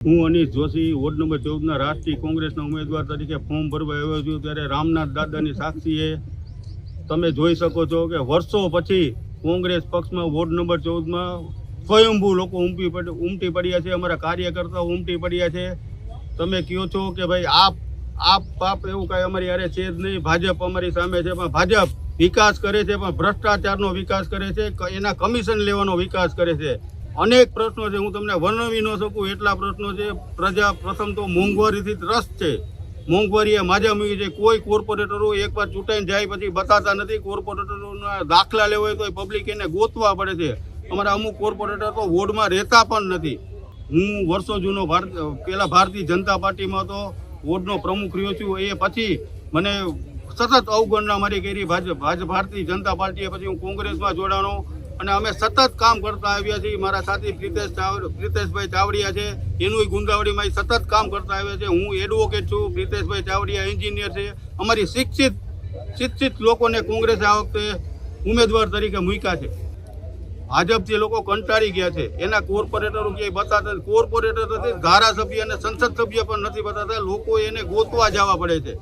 હું Anish Joshi ward number 14 રાષ્ટ્રીય કોંગ્રેસના ઉમેદવાર તરીકે ફોર્મ ભરવા આવ્યો છું ત્યારે રામનાથ દાદાની સાક્ષીએ તમે જોઈ શકો છો કે વર્ષો પછી કોંગ્રેસ પક્ષમાં વોર્ડ નંબર 14માં સ્વયંભૂ લોકો ઉમટી પડ્યા છે, અમારા કાર્યકર્તાઓ ઉમટી પડ્યા છે। તમે કહો છો કે ભાઈ આપ એવું કાંઈ અમારી હારે છે જ નહીં, ભાજપ અમારી સામે છે, પણ ભાજપ વિકાસ કરે છે પણ ભ્રષ્ટાચારનો વિકાસ કરે છે, એના કમિશન લેવાનો વિકાસ કરે છે। અનેક પ્રશ્નો છે, હું તમને વર્ણવી ન શકું એટલા પ્રશ્નો છે। પ્રજા પ્રથમ તો મોંઘવારીથી ત્રસ્ત છે, મોંઘવારીએ માજા મૂકી છે। કોઈ કોર્પોરેટરો એકવાર ચૂંટાઈને જાય પછી બતાતા નથી, કોર્પોરેટરોના દાખલા લેવા હોય તો પબ્લિક એને ગોતવા પડે છે। અમારા અમુક કોર્પોરેટર તો વોર્ડમાં રહેતા પણ નથી। હું વર્ષો જૂનો પહેલા ભારતીય જનતા પાર્ટીમાં તો વોર્ડનો પ્રમુખ રહ્યો છું, એ પછી મને સતત અવગણના મારી કરી ભારતીય જનતા પાર્ટીએ, પછી હું કોંગ્રેસમાં જોડાણો અને અમે સતત કામ કરતા આવ્યા છીએ। મારા સાથી પ્રિતેશભાઈ ચાવડિયા છે, એનું ગુંદાવડીમાં સતત કામ કરતા આવ્યા છે। હું એડવોકેટ છું, પ્રિતેશભાઈ ચાવડિયા એન્જિનિયર છે। અમારી શિક્ષિત લોકોને કોંગ્રેસે આ વખતે ઉમેદવાર તરીકે મૂક્યા છે। ભાજપથી લોકો કંટાળી ગયા છે, એના કોર્પોરેટરો ક્યાંય બતાતા નથી, કોર્પોરેટર નથી, ધારાસભ્ય અને સંસદ સભ્ય પણ નથી બતાતા, લોકો એને ગોતવા જવા પડે છે।